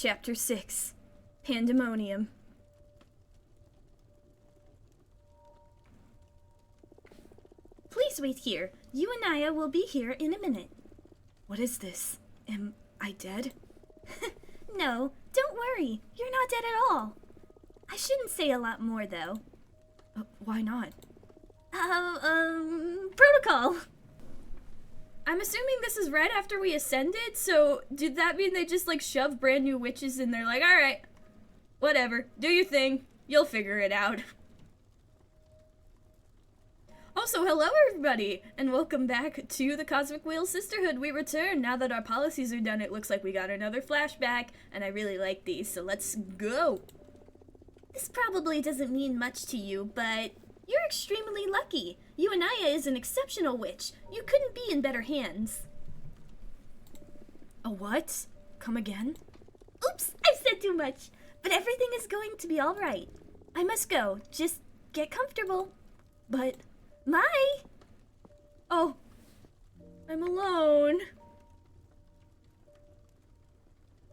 Chapter 6. Pandemonium. Please wait here. You and Naya will be here in a minute. What is this? Am I dead? No, don't worry. You're not dead at all. I shouldn't say a lot more, though. Why not? Protocol. I'm assuming this is right after we ascended, so did that mean they just, shove brand new witches in there like, alright, whatever, do your thing, you'll figure it out. Also, hello everybody, and welcome back to the Cosmic Wheel Sisterhood. We return. Now that our policies are done, it looks like we got another flashback, and I really like these, so let's go. This probably doesn't mean much to you, but you're extremely lucky. Naya is an exceptional witch. You couldn't be in better hands. A what? Come again? Oops, I've said too much, but everything is going to be alright. I must go. Just get comfortable. But... Oh, I'm alone.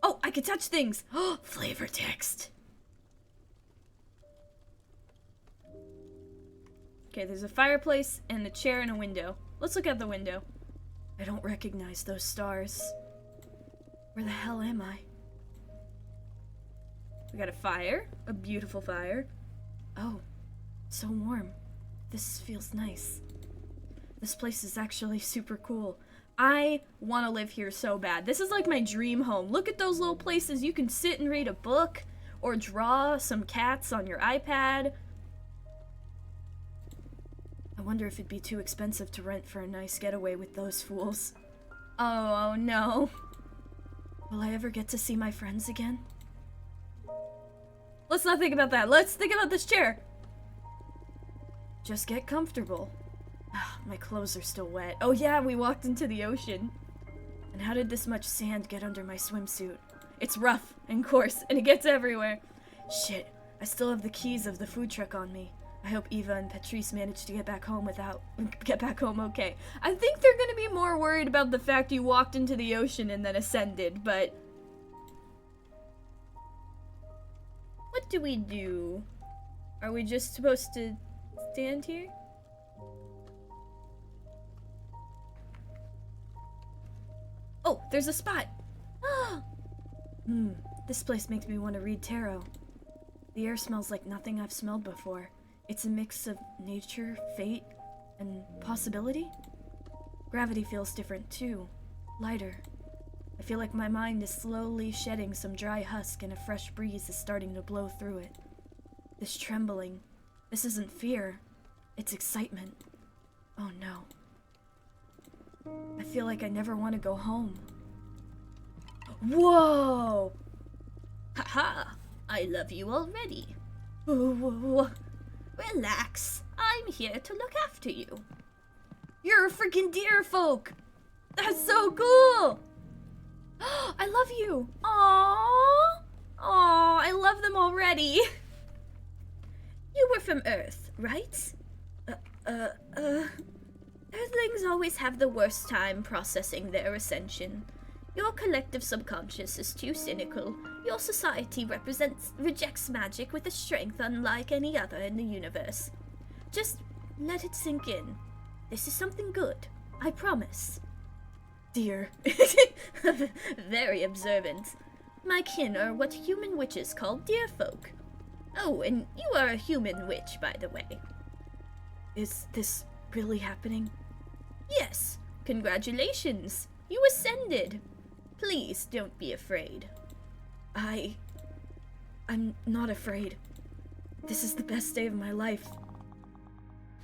Oh, I can touch things. Flavor text. Okay, there's a fireplace and a chair and a window. Let's look out the window. I don't recognize those stars. Where the hell am I? We got a fire, a beautiful fire. Oh, so warm. This feels nice. This place is actually super cool. I want to live here so bad. This is like my dream home. Look at those little places you can sit and read a book or draw some cats on your iPad. I wonder if it'd be too expensive to rent for a nice getaway with those fools. Oh no. Will I ever get to see my friends again? Let's not think about that. Let's think about this chair. Just get comfortable. My clothes are still wet. Oh yeah, we walked into the ocean. And how did this much sand get under my swimsuit? It's rough and coarse, and it gets everywhere. Shit, I still have the keys of the food truck on me. I hope Eva and Patrice managed to get back home okay. I think they're gonna be more worried about the fact you walked into the ocean and then ascended, but... What do we do? Are we just supposed to stand here? Oh, there's a spot. This place makes me want to read tarot. The air smells like nothing I've smelled before. It's a mix of nature, fate, and possibility. Gravity feels different too, lighter. I feel like my mind is slowly shedding some dry husk and a fresh breeze is starting to blow through it. This trembling, this isn't fear, it's excitement. Oh no. I feel like I never want to go home. Whoa! Haha, I love you already. Relax, I'm here to look after you. You're a freaking deer folk! That's so cool! I love you! Aww! Aww, I love them already! You were from Earth, right? Earthlings always have the worst time processing their ascension. Your collective subconscious is too cynical. Your society rejects magic with a strength unlike any other in the universe. Just let it sink in. This is something good, I promise. Dear. Very observant. My kin are what human witches call deer folk. Oh, and you are a human witch, by the way. Is this really happening? Yes. Congratulations. You ascended. Please don't be afraid. I'm not afraid. This is the best day of my life.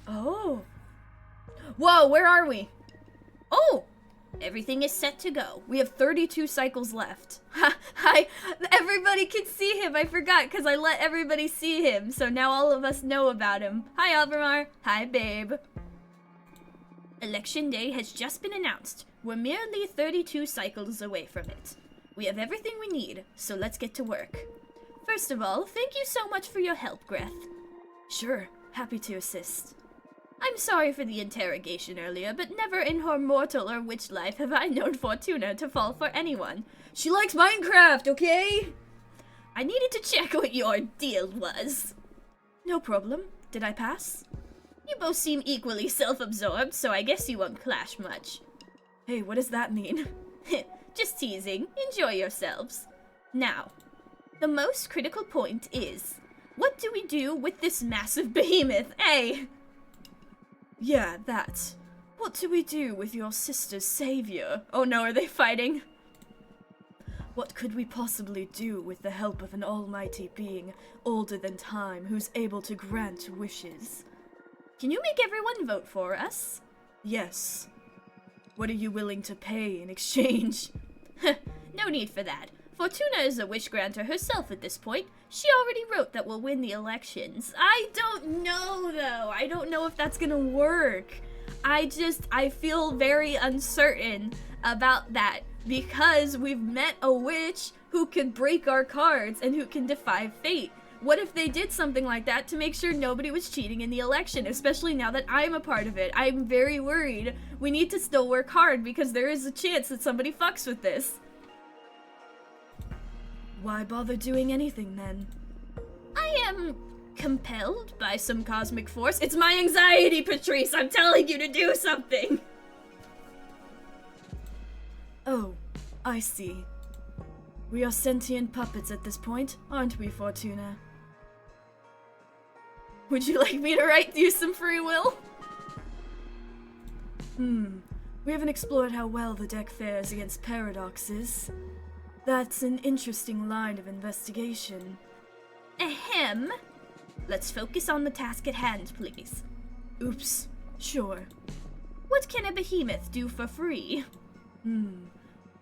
Oh. Whoa, where are we? Oh! Everything is set to go. We have 32 cycles left. Hi, everybody can see him. I forgot because I let everybody see him. So now all of us know about him. Hi, Alvamar. Hi, babe. Election day has just been announced. We're merely 32 cycles away from it. We have everything we need, so let's get to work. First of all, thank you so much for your help, Greth. Sure, happy to assist. I'm sorry for the interrogation earlier, but never in her mortal or witch life have I known Fortuna to fall for anyone. She likes Minecraft, okay? I needed to check what your deal was. No problem. Did I pass? You both seem equally self-absorbed, so I guess you won't clash much. Hey, what does that mean? Just teasing. Enjoy yourselves. Now, the most critical point is, what do we do with this massive behemoth, eh? Yeah, that. What do we do with your sister's savior? Oh no, are they fighting? What could we possibly do with the help of an almighty being older than time who's able to grant wishes? Can you make everyone vote for us? Yes. What are you willing to pay in exchange? No need for that. Fortuna is a wish granter herself at this point. She already wrote that we'll win the elections. I don't know, though. I don't know if that's gonna work. I feel very uncertain about that because we've met a witch who can break our cards and who can defy fate. What if they did something like that to make sure nobody was cheating in the election, especially now that I'm a part of it? I'm very worried. We need to still work hard because there is a chance that somebody fucks with this. Why bother doing anything then? I am compelled by some cosmic force. It's my anxiety, Patrice! I'm telling you to do something! Oh, I see. We are sentient puppets at this point, aren't we, Fortuna? Would you like me to write you some free will? We haven't explored how well the deck fares against paradoxes. That's an interesting line of investigation. Ahem. Let's focus on the task at hand, please. Oops. Sure. What can a behemoth do for free?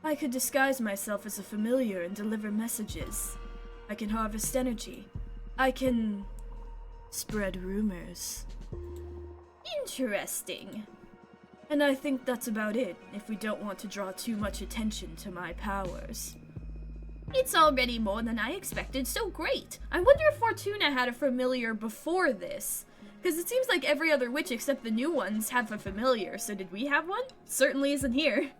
I could disguise myself as a familiar and deliver messages. I can harvest energy. I can spread rumors. Interesting. And I think that's about it, if we don't want to draw too much attention to my powers. It's already more than I expected, so great. I wonder if Fortuna had a familiar before this. Because it seems like every other witch except the new ones have a familiar, so did we have one? Certainly isn't here.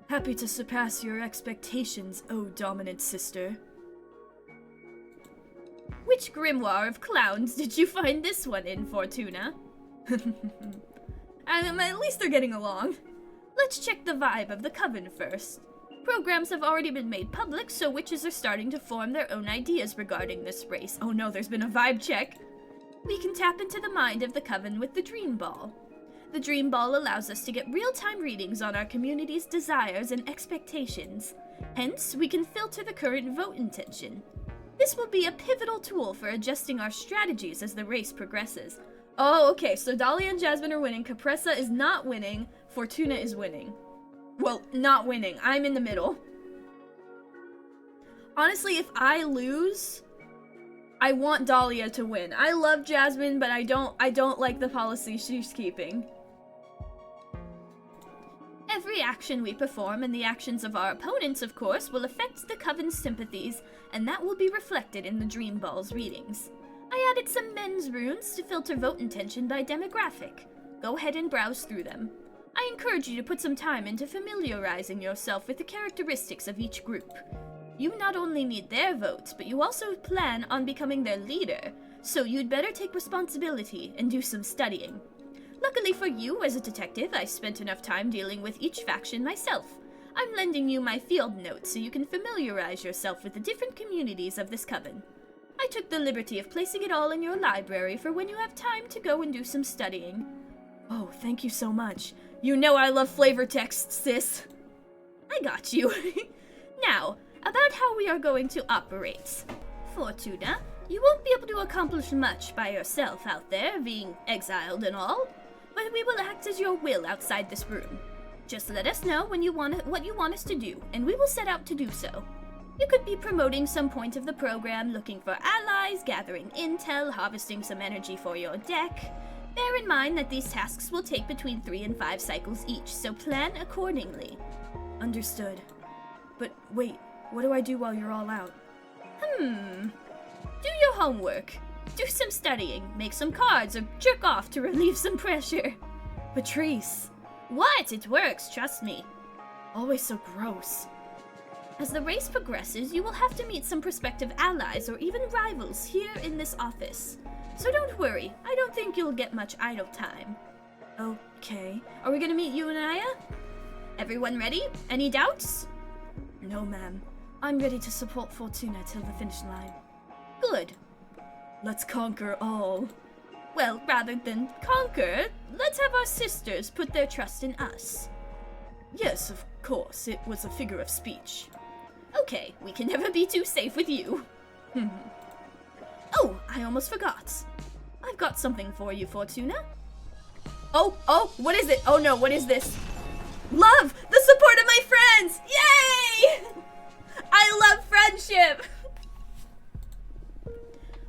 Happy to surpass your expectations, oh dominant sister. Which grimoire of clowns did you find this one in, Fortuna? At least they're getting along. Let's check the vibe of the coven first. Programs have already been made public, so witches are starting to form their own ideas regarding this race. Oh no, there's been a vibe check. We can tap into the mind of the coven with the Dream Ball. The Dream Ball allows us to get real-time readings on our community's desires and expectations. Hence, we can filter the current vote intention. This will be a pivotal tool for adjusting our strategies as the race progresses. Oh, okay, so Dahlia and Jasmine are winning, Capressa is not winning, Fortuna is winning. Well, not winning. I'm in the middle. Honestly, if I lose, I want Dahlia to win. I love Jasmine, but I don't like the policy she's keeping. Every action we perform and the actions of our opponents, of course, will affect the Coven's sympathies, and that will be reflected in the Dream Ball's readings. I added some men's runes to filter vote intention by demographic. Go ahead and browse through them. I encourage you to put some time into familiarizing yourself with the characteristics of each group. You not only need their votes, but you also plan on becoming their leader, so you'd better take responsibility and do some studying. Luckily for you, as a detective, I spent enough time dealing with each faction myself. I'm lending you my field notes so you can familiarize yourself with the different communities of this coven. I took the liberty of placing it all in your library for when you have time to go and do some studying. Oh, thank you so much. You know I love flavor text, sis. I got you. Now, about how we are going to operate. Fortuna, you won't be able to accomplish much by yourself out there, being exiled and all, but we will act as your will outside this room. Just let us know when what you want us to do, and we will set out to do so. You could be promoting some point of the program, looking for allies, gathering intel, harvesting some energy for your deck. Bear in mind that these tasks will take between 3 and 5 cycles each, so plan accordingly. Understood. But wait, what do I do while you're all out? Do your homework. Do some studying, make some cards, or jerk off to relieve some pressure. Patrice. What? It works, trust me. Always so gross. As the race progresses, you will have to meet some prospective allies or even rivals here in this office. So don't worry, I don't think you'll get much idle time. Okay. Are we gonna meet you and Aya? Everyone ready? Any doubts? No, ma'am. I'm ready to support Fortuna till the finish line. Good. Let's conquer all. Well, rather than conquer, let's have our sisters put their trust in us. Yes, of course. It was a figure of speech. Okay, we can never be too safe with you. Oh, I almost forgot. I've got something for you, Fortuna. Oh, what is it? Oh no, what is this? Love! The support of my friends! Yay! I love friendship!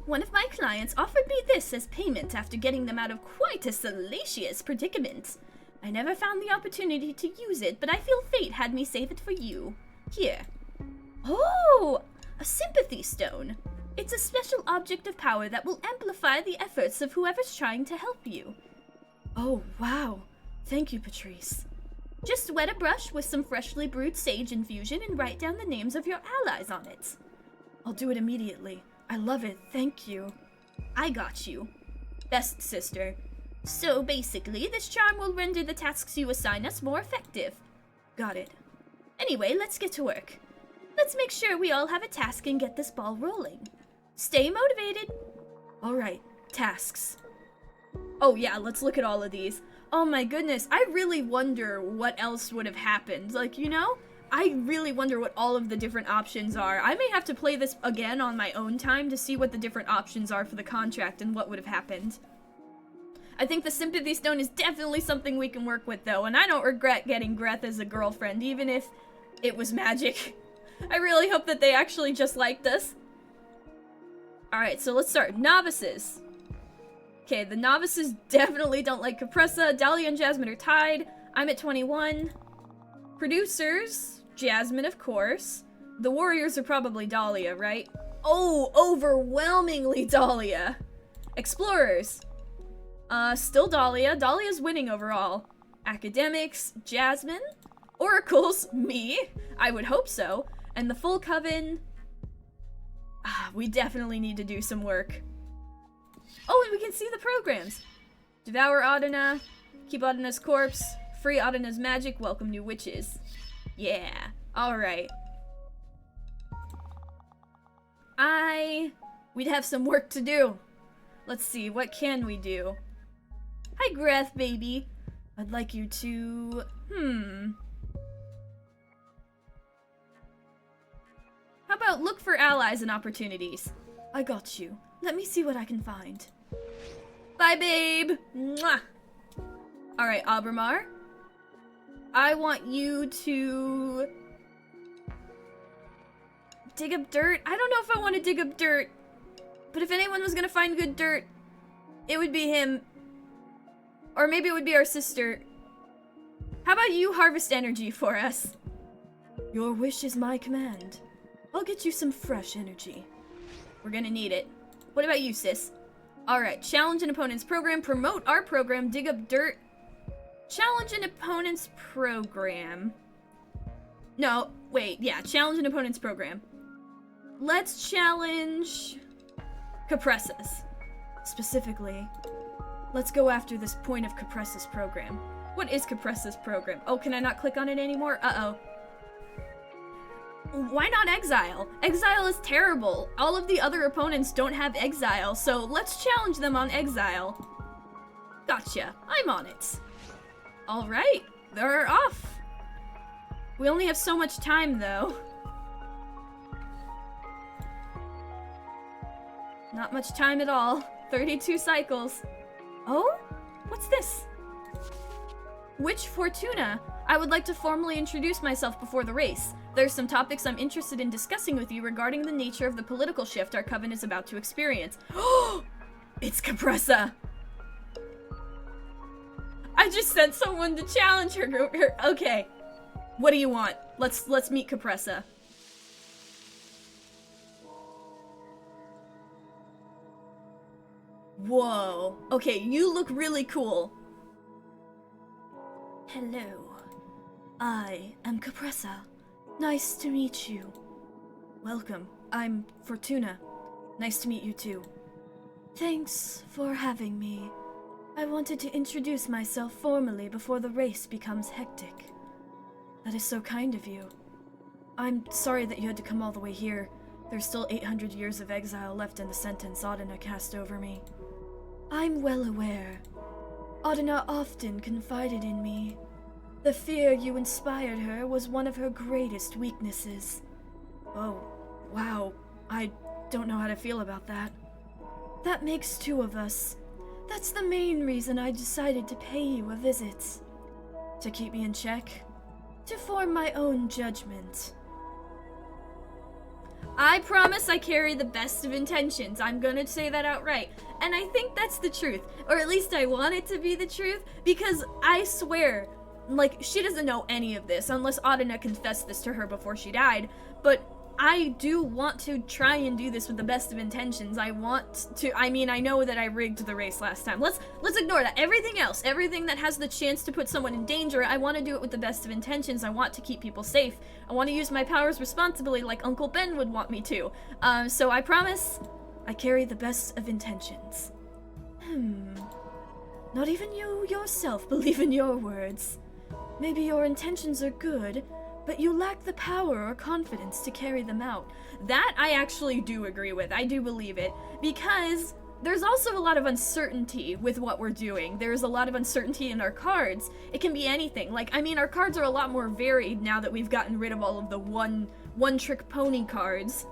One of my clients offered me this as payment after getting them out of quite a salacious predicament. I never found the opportunity to use it, but I feel fate had me save it for you. Here. Oh! A sympathy stone. It's a special object of power that will amplify the efforts of whoever's trying to help you. Oh, wow. Thank you, Patrice. Just wet a brush with some freshly brewed sage infusion and write down the names of your allies on it. I'll do it immediately. I love it. Thank you. I got you. Best sister. So basically, this charm will render the tasks you assign us more effective. Got it. Anyway, let's get to work. Let's make sure we all have a task and get this ball rolling. Stay motivated. All right. Tasks. Oh yeah, let's look at all of these. Oh my goodness, I really wonder what else would have happened. Like, you know, I really wonder what all of the different options are. I may have to play this again on my own time to see what the different options are for the contract and what would have happened. I think the Sympathy Stone is definitely something we can work with, though, and I don't regret getting Greth as a girlfriend, even if it was magic. I really hope that they actually just liked us. Alright, so let's start. Novices. Okay, the novices definitely don't like Capressa. Dahlia and Jasmine are tied. I'm at 21. Producers, Jasmine, of course. The warriors are probably Dahlia, right? Oh, overwhelmingly Dahlia. Explorers. Still Dahlia. Dahlia's winning overall. Academics, Jasmine. Oracles, me. I would hope so. And the full coven. We definitely need to do some work. Oh, and we can see the programs. Devour Adana. Keep Adana's corpse. Free Adana's magic. Welcome new witches. Yeah. Alright. We'd have some work to do. Let's see, what can we do? Hi, Greth, baby. I'd like you to... How about look for allies and opportunities? I got you. Let me see what I can find. Bye, babe! Mwah! Alright, Abramar. I want you to... dig up dirt? I don't know if I want to dig up dirt. But if anyone was gonna find good dirt, it would be him. Or maybe it would be our sister. How about you harvest energy for us? Your wish is my command. I'll get you some fresh energy. We're gonna need it. What about you, sis? Alright, challenge an opponent's program, promote our program, dig up dirt. Challenge an opponent's program. No, wait, yeah, challenge an opponent's program. Let's challenge... Capressa's. Specifically, let's go after this point of Capressa's program. What is Capressa's program? Oh, can I not click on it anymore? Uh-oh. Why not exile? Exile is terrible. All of the other opponents don't have exile, so let's challenge them on exile. Gotcha. I'm on it. Alright, they're off. We only have so much time, though. Not much time at all. 32 cycles. Oh? What's this? Witch Fortuna. I would like to formally introduce myself before the race. There's some topics I'm interested in discussing with you regarding the nature of the political shift our coven is about to experience. Oh! It's Capressa! I just sent someone to challenge her. Okay. What do you want? Let's meet Capressa. Whoa. Okay, you look really cool. Hello. I am Capressa. Nice to meet you. Welcome. I'm Fortuna. Nice to meet you too. Thanks for having me. I wanted to introduce myself formally before the race becomes hectic. That is so kind of you. I'm sorry that you had to come all the way here. There's still 800 years of exile left in the sentence Audina cast over me. I'm well aware. Audina often confided in me. The fear you inspired her was one of her greatest weaknesses. Oh, wow. I don't know how to feel about that. That makes two of us. That's the main reason I decided to pay you a visit. To keep me in check? To form my own judgment. I promise I carry the best of intentions. I'm gonna say that outright. And I think that's the truth. Or at least I want it to be the truth. Because I swear, like, she doesn't know any of this unless Audina confessed this to her before she died. But I do want to try and do this with the best of intentions. I know that I rigged the race last time. Let's ignore that. Everything else, everything that has the chance to put someone in danger, I want to do it with the best of intentions. I want to keep people safe. I want to use my powers responsibly like Uncle Ben would want me to. So I promise I carry the best of intentions. Not even you yourself believe in your words. Maybe your intentions are good, but you lack the power or confidence to carry them out. That I actually do agree with. I do believe it. Because there's also a lot of uncertainty with what we're doing. There's a lot of uncertainty in our cards. It can be anything. Like, I mean, our cards are a lot more varied now that we've gotten rid of all of the one-trick pony cards.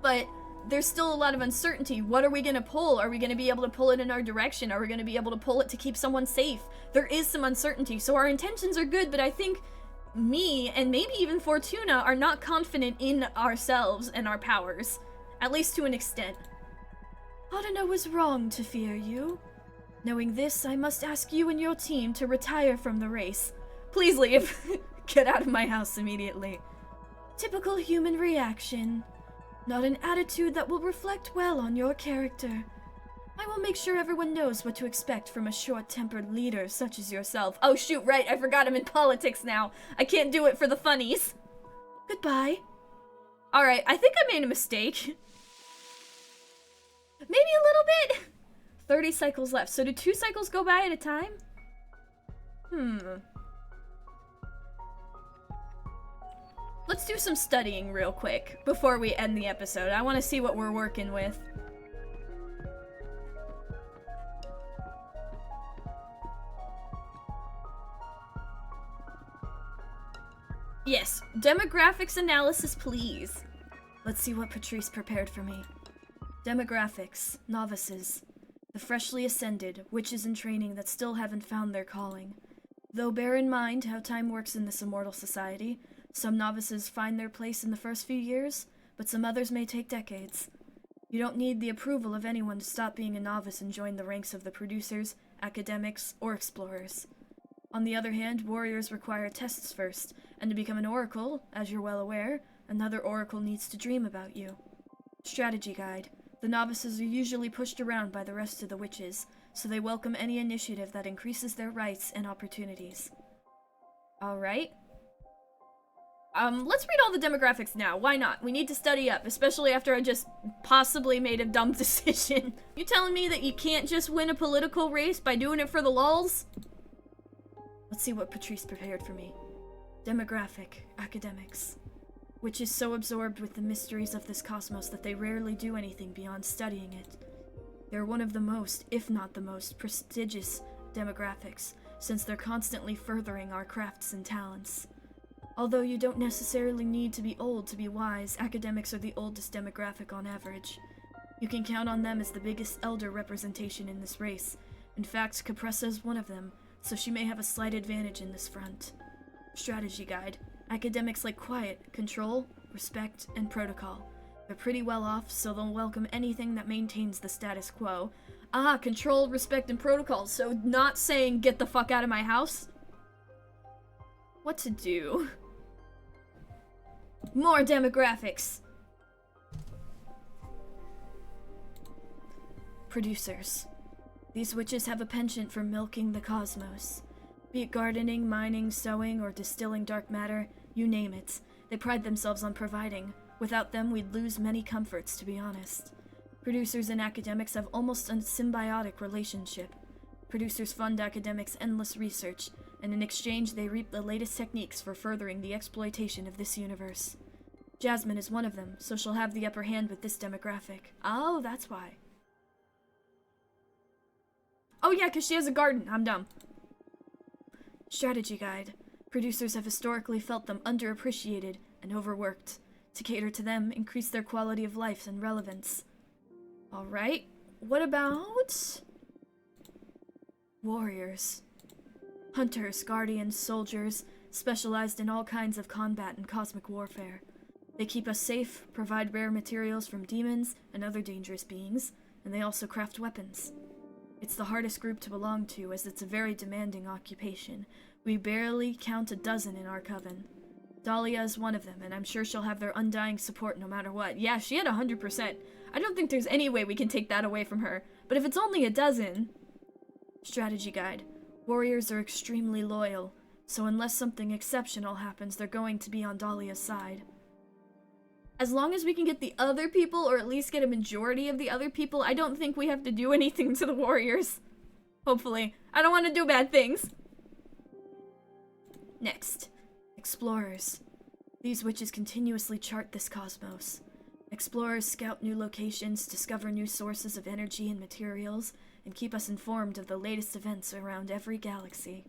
But there's still a lot of uncertainty. What are we going to pull? Are we going to be able to pull it in our direction? Are we going to be able to pull it to keep someone safe? There is some uncertainty. So our intentions are good, but I think me, and maybe even Fortuna, are not confident in ourselves and our powers. At least to an extent. Audina was wrong to fear you. Knowing this, I must ask you and your team to retire from the race. Please leave. Get out of my house immediately. Typical human reaction. Not an attitude that will reflect well on your character. I will make sure everyone knows what to expect from a short-tempered leader such as yourself. Oh shoot, right, I forgot I'm in politics now. I can't do it for the funnies. Goodbye. Alright, I think I made a mistake. Maybe a little bit. 30 cycles left. So do 2 cycles go by at a time? Let's do some studying real quick before we end the episode. I want to see what we're working with. Yes, demographics analysis, please. Let's see what Patrice prepared for me. Demographics, novices, the freshly ascended, witches in training that still haven't found their calling. Though bear in mind how time works in this immortal society, some novices find their place in the first few years, but some others may take decades. You don't need the approval of anyone to stop being a novice and join the ranks of the producers, academics, or explorers. On the other hand, warriors require tests first, and to become an oracle, as you're well aware, another oracle needs to dream about you. Strategy guide. The novices are usually pushed around by the rest of the witches, so they welcome any initiative that increases their rights and opportunities. Alright. Let's read all the demographics now. Why not? We need to study up, especially after I just possibly made a dumb decision. You telling me that you can't just win a political race by doing it for the lulz? Let's see what Patrice prepared for me. Demographic, academics. Witches so absorbed with the mysteries of this cosmos that they rarely do anything beyond studying it. They're one of the most, if not the most, prestigious demographics, since they're constantly furthering our crafts and talents. Although you don't necessarily need to be old to be wise, academics are the oldest demographic on average. You can count on them as the biggest elder representation in this race. In fact, Capressa is one of them, so she may have a slight advantage in this front. Strategy guide. Academics like quiet, control, respect, and protocol. They're pretty well off, so they'll welcome anything that maintains the status quo. Ah, control, respect, and protocol. So not saying get the fuck out of my house? What to do? More demographics. Producers. These witches have a penchant for milking the cosmos. Be it gardening, mining, sewing, or distilling dark matter, you name it. They pride themselves on providing. Without them, we'd lose many comforts, to be honest. Producers and academics have almost a symbiotic relationship. Producers fund academics' endless research, and in exchange they reap the latest techniques for furthering the exploitation of this universe. Jasmine is one of them, so she'll have the upper hand with this demographic. Oh, that's why. Oh yeah, because she has a garden. I'm dumb. Strategy guide. Producers have historically felt them underappreciated and overworked. To cater to them, increase their quality of life and relevance. Alright, what about warriors? Hunters, guardians, soldiers, specialized in all kinds of combat and cosmic warfare. They keep us safe, provide rare materials from demons and other dangerous beings, and they also craft weapons. It's the hardest group to belong to, as it's a very demanding occupation. We barely count a dozen in our coven. Dahlia is one of them, and I'm sure she'll have their undying support no matter what. Yeah, she had 100%. I don't think there's any way we can take that away from her. But if it's only a dozen... Strategy guide. Warriors are extremely loyal, so unless something exceptional happens, they're going to be on Dahlia's side. As long as we can get the other people, or at least get a majority of the other people, I don't think we have to do anything to the warriors. Hopefully. I don't want to do bad things. Next. Explorers. These witches continuously chart this cosmos. Explorers scout new locations, discover new sources of energy and materials, and keep us informed of the latest events around every galaxy.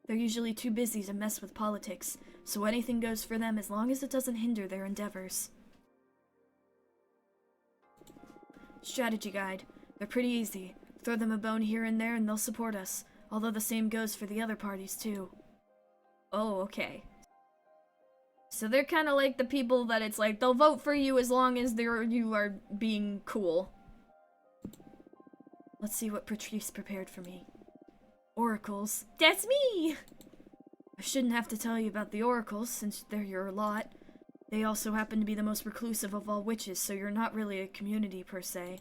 They're usually too busy to mess with politics, so anything goes for them as long as it doesn't hinder their endeavors. Strategy guide. They're pretty easy. Throw them a bone here and there and they'll support us, although the same goes for the other parties too. Oh, okay. So they're kind of like the people that it's like, they'll vote for you as long as you are being cool. Let's see what Patrice prepared for me. Oracles. That's me! I shouldn't have to tell you about the oracles, since they're your lot. They also happen to be the most reclusive of all witches, so you're not really a community per se.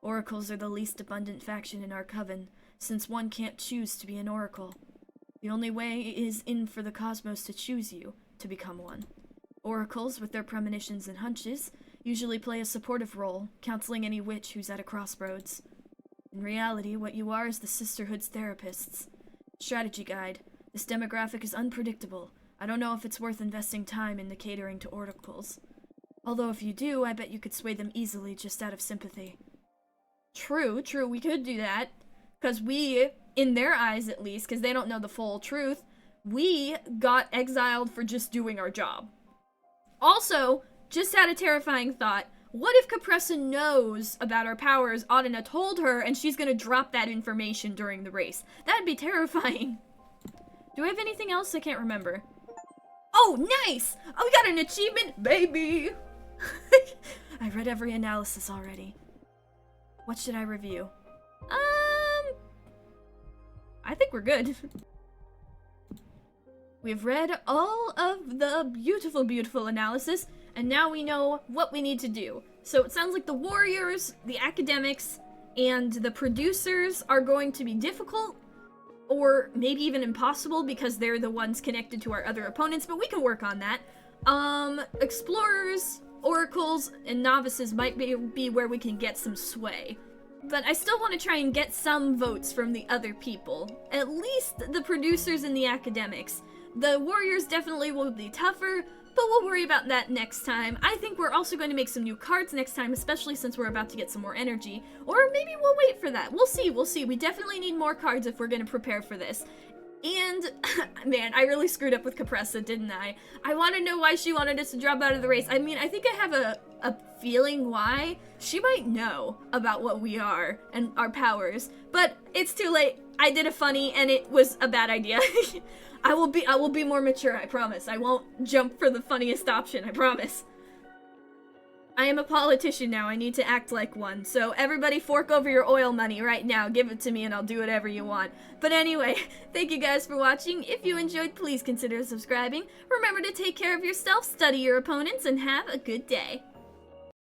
Oracles are the least abundant faction in our coven, since one can't choose to be an oracle. The only way is in for the cosmos to choose you, to become one. Oracles, with their premonitions and hunches, usually play a supportive role, counseling any witch who's at a crossroads. In reality, what you are is the Sisterhood's therapists. Strategy guide. This demographic is unpredictable. I don't know if it's worth investing time into catering to oracles. Although if you do, I bet you could sway them easily just out of sympathy. True, we could do that. Because we, in their eyes at least, because they don't know the full truth, we got exiled for just doing our job. Also, just had a terrifying thought. What if Capressa knows about our powers, Audena told her, and she's gonna drop that information during the race? That'd be terrifying. Do I have anything else? I can't remember. Oh, nice! Oh, we got an achievement, baby! I read every analysis already. What should I review? I think we're good. We've read all of the beautiful, beautiful analysis, and now we know what we need to do. So it sounds like the warriors, the academics, and the producers are going to be difficult, or maybe even impossible because they're the ones connected to our other opponents, but we can work on that. Explorers, oracles, and novices might be where we can get some sway. But I still want to try and get some votes from the other people. At least the producers and the academics. The warriors definitely will be tougher, but we'll worry about that next time. I think we're also going to make some new cards next time, especially since we're about to get some more energy. Or maybe we'll wait for that. We'll see. We definitely need more cards if we're going to prepare for this. And, man, I really screwed up with Capressa, didn't I? I want to know why she wanted us to drop out of the race. I mean, I think I have a feeling why. She might know about what we are and our powers, but it's too late. I did a funny and it was a bad idea. I will be more mature, I promise. I won't jump for the funniest option, I promise. I am a politician now, I need to act like one. So everybody fork over your oil money right now, give it to me and I'll do whatever you want. But anyway, thank you guys for watching. If you enjoyed, please consider subscribing. Remember to take care of yourself, study your opponents, and have a good day.